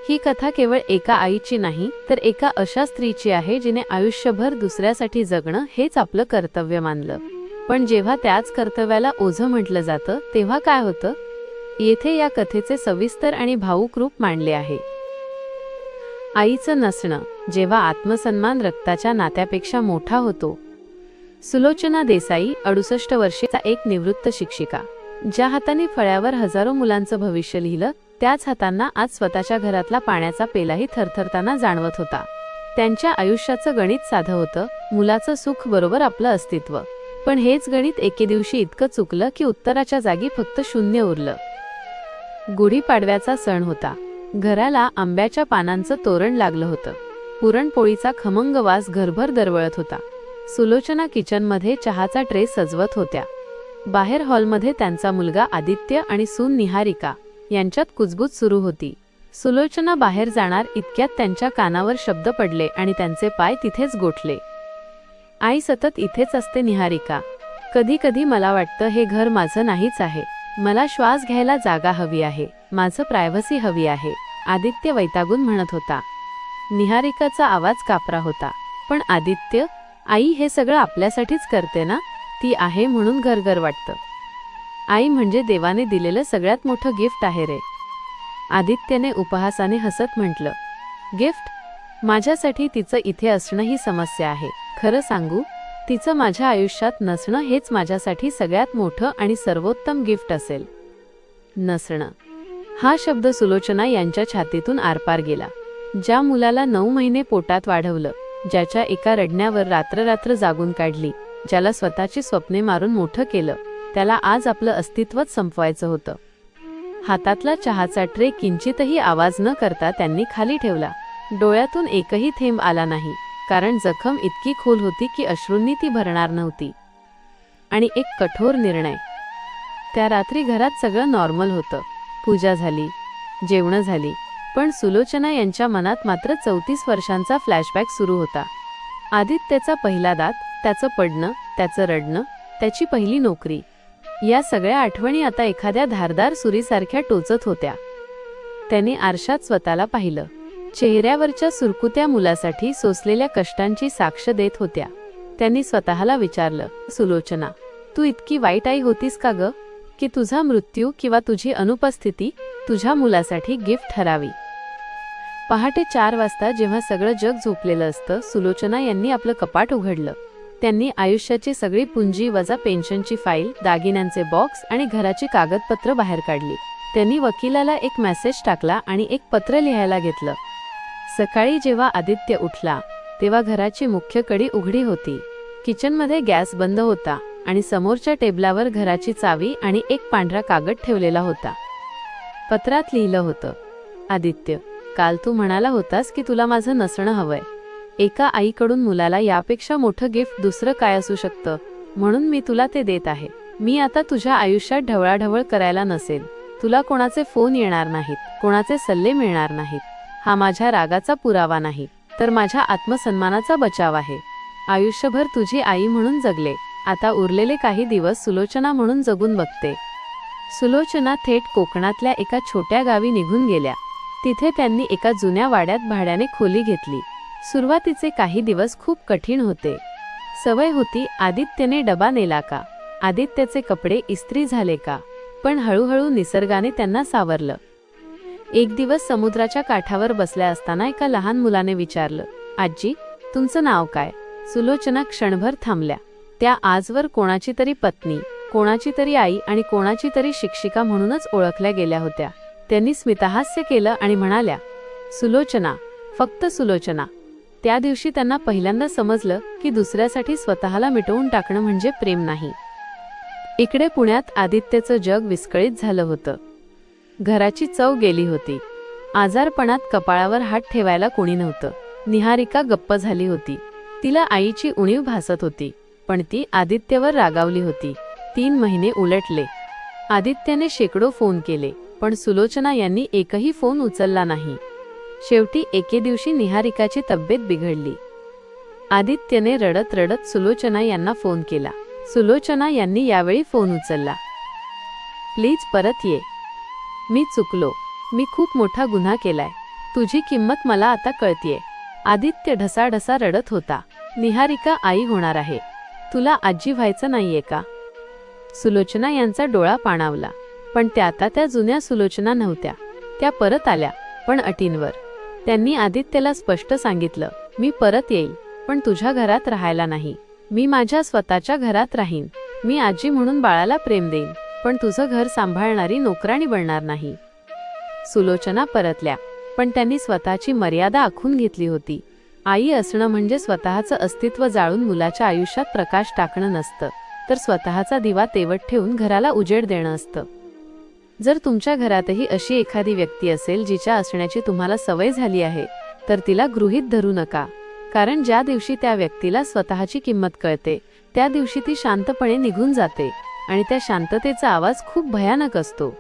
ही कथा केवळ एका आईची नाही, तर एका अशा स्त्रीची आहे जिने आयुष्यभर दुसऱ्यासाठी जगणं हेच आपलं कर्तव्य मानलं. पण जेव्हा त्याच कर्तव्याला ओझं म्हटलं जातं, तेव्हा काय होतं? येथे या कथेचे सविस्तर आणि भावूक रूप मांडले आहे. आईचं नसणं, जेव्हा आत्मसन्मान रक्ताच्या नात्यापेक्षा मोठा होतो. सुलोचना देसाई, 68 वर्षाचा, एक निवृत्त शिक्षिका. ज्या हाताने फळ्यावर हजारो मुलांचं भविष्य लिहिलं, त्याच हातांना आज स्वतःच्या घरातला पाण्याचा पेलाही थरथरताना जाणवत होता. त्यांच्या आयुष्याचं गणित साधं होतं, मुलाचं सुख बरोबर आपलं अस्तित्व. पण हेच गणित एके दिवशी इतकं चुकलं की उत्तराच्या जागी फक्त शून्य उरलं. गुढीपाडव्याचा सण होता. घराला आंब्याच्या पानांचं तोरण लागलं होतं. पुरणपोळीचा खमंग वास घरभर दरवळत होता. सुलोचना किचनमध्ये चहाचा ट्रे सजवत होत्या. बाहेर हॉलमध्ये त्यांचा मुलगा आदित्य आणि सून निहारिका यांच्यात कुजबूज सुरू होती. सुलोचना बाहेर जाणार इतक्यात त्यांच्या कानावर शब्द पडले आणि त्यांचे पाय तिथेच गोठले. आई सतत इथेच असते निहारिका. कधी कधी मला वाटतं हे घर माझं नाहीच आहे. मला श्वास घ्यायला जागा हवी आहे, माझं प्रायव्हसी हवी आहे, आदित्य वैतागून म्हणत होता. निहारिकाचा आवाज कापरा होता. पण आदित्य, आई हे सगळं आपल्यासाठीच करते ना? ती आहे म्हणून घरघर वाटतं. आई म्हणजे देवाने दिलेलं सगळ्यात मोठं गिफ्ट आहे रे. आदित्यने उपहासाने हसत म्हटलं. गिफ्ट? माझ्यासाठी तिचं इथे असणं ही समस्या आहे. खरं सांगू, तिचं माझ्या आयुष्यात नसणं हेच माझ्यासाठी सगळ्यात मोठं आणि सर्वोत्तम गिफ्ट असेल. नसणं हा शब्द सुलोचना यांच्या छातीतून आरपार गेला. ज्या मुलाला 9 महिने पोटात वाढवलं, ज्याच्या एका रडण्यावर रात्र जागून काढली, ज्याला स्वतःची स्वप्ने मारून मोठं केलं, त्याला आज आपलं अस्तित्वच संपवायचं होतं. हातातला चहाचा ट्रे किंचितही आवाज न करता त्यांनी खाली ठेवला. डोळ्यातून एकही थेंब आला नाही, कारण जखम इतकी खोल होती की अश्रूंनी ती भरणार नव्हती. आणि एक कठोर निर्णय. त्या रात्री घरात सगळं नॉर्मल होतं. पूजा झाली, जेवणं झाली, पण सुलोचना यांच्या मनात मात्र 34 वर्षांचा फ्लॅशबॅक सुरू होता. आदित्यचा पहिला दात, त्याचं पडणं, त्याचं रडणं, त्याची पहिली नोकरी, या सगळ्या आठवणी आता एखाद्या धारदार सुरीसारख्या टोचत होत्या. त्याने आरशात स्वतःला पाहिलं. चेहऱ्यावरच्या सुरकुत्या मुलासाठी सोसलेल्या कष्टांची साक्ष देत होत्या. त्यांनी स्वतःला विचारलं, सुलोचना, तू इतकी वाईट आई होतीस का ग, की तुझा मृत्यू किंवा तुझी अनुपस्थिती तुझ्या मुलासाठी गिफ्ट ठरावी? पहाटे 4 वाजता जेव्हा सगळं जग झोपलेलं असतं, सुलोचना यांनी आपलं कपाट उघडलं. त्यांनी आयुष्याची सगळी पुंजी वजा पेन्शनची फाईल, दागिन्यांचे बॉक्स आणि घराची कागदपत्र बाहेर काढली. त्यांनी वकिलाला एक मेसेज टाकला आणि एक पत्र लिहायला घेतलं. सकाळी जेव्हा आदित्य उठला, तेव्हा घराची मुख्य कडी उघडी होती. किचनमध्ये गॅस बंद होता आणि समोरच्या टेबलावर घराची चावी आणि एक पांढरा कागद ठेवलेला होता. पत्रात लिहिलं होतं, आदित्य, काल तू म्हणाला होतास की तुला माझं नसणं हवंय. एका आईकडून मुलाला यापेक्षा मोठं गिफ्ट दुसरं काय असू शकतं, म्हणून मी तुला ते देत आहे. मी आता तुझ्या आयुष्यात ढवळाढवळ करायला नसेल. तुला कोणाचे फोन येणार नाहीत, कोणाचे सल्ले मिळणार नाहीत. हा माझ्या रागाचा पुरावा नाही, तर माझ्या आत्मसन्मानाचा बचाव आहे. आयुष्यभर तुझी आई म्हणून जगले, आता उरलेले काही दिवस सुलोचना म्हणून जगून बघते. सुलोचना थेट कोकणातल्या एका छोट्या गावी निघून गेल्या. तिथे त्यांनी एका जुन्या वाड्यात भाड्याने खोली घेतली. सुरुवातीचे काही दिवस खूप कठीण होते. सवय होती, आदित्यने डबा नेला का, आदित्यचे कपडे इस्त्री झाले का, पण हळूहळू निसर्गाने त्यांना सावरलं. एक दिवस समुद्राच्या काठावर बसल्या असताना एका लहान मुलाने विचारलं, आजी, तुमचं नाव काय? सुलोचना क्षणभर थांबल्या. त्या आजवर कोणाची तरी पत्नी, कोणाची तरी आई आणि कोणाची तरी शिक्षिका म्हणूनच ओळखल्या गेल्या होत्या. त्यांनी स्मितहास्य केलं आणि म्हणाल्या, सुलोचना, फक्त सुलोचना. त्या दिवशी त्यांना पहिल्यांदा समजलं की दुसऱ्यासाठी स्वतःला मिटवून टाकणं म्हणजे प्रेम नाही. इकडे पुण्यात आदित्यचं जग विस्कळीत झालं होतं. घराची चव गेली होती. आजारपणात कपाळावर हात ठेवायला कोणी नव्हतं. निहारिका गप्प झाली होती. तिला आईची उणीव भासत होती, पण ती आदित्यवर रागावली होती. 3 महिने उलटले. आदित्यने शेकडो फोन केले, पण सुलोचना यांनी एकही फोन उचलला नाही. शेवटी एके दिवशी निहारिकाची तब्येत बिघडली. आदित्यने रडत रडत सुलोचना यांना फोन केला. सुलोचना यांनी यावेळी फोन उचलला. प्लीज परत ये. मी चुकलो. मी खूप मोठा गुन्हा केलाय. तुझी किंमत मला आता कळतीये. आदित्य ढसाढसा रडत होता. निहारिका आई होणार आहे. तुला आजी व्हायचं नाहीये का? सुलोचना यांचा डोळा पाणावला. पण त्या आता त्या जुन्या सुलोचना नव्हत्या. त्या परत आल्या, पण अटींवर. त्यांनी आदित्यला स्पष्ट सांगितलं, मी परत येईल, पण तुझ्या घरात राहायला नाही. मी माझ्या स्वतःच्या घरात राहीन. मी आजी म्हणून बाळाला प्रेम देईन, पण तुझं घर सांभाळणारी नोकराणी बनणार नाही. सुलोचना परतल्या, पण त्यांनी स्वतःची मर्यादा आखून घेतली होती. आई असणं म्हणजे स्वतःचं अस्तित्व जाळून मुलाच्या आयुष्यात प्रकाश टाकणं नसतं, तर स्वतःचा दिवा तेवत ठेवून घराला उजेड देणं असतं. जर तुमच्या घरातही अशी एखादी व्यक्ती असेल जिच्या असण्याची तुम्हाला सवय झाली आहे, तर तिला गृहीत धरू नका. कारण ज्या दिवशी त्या व्यक्तीला स्वतःची किंमत कळते, त्या दिवशी ती शांतपणे निघून जाते, आणि त्या शांततेचा आवाज खूप भयानक असतो.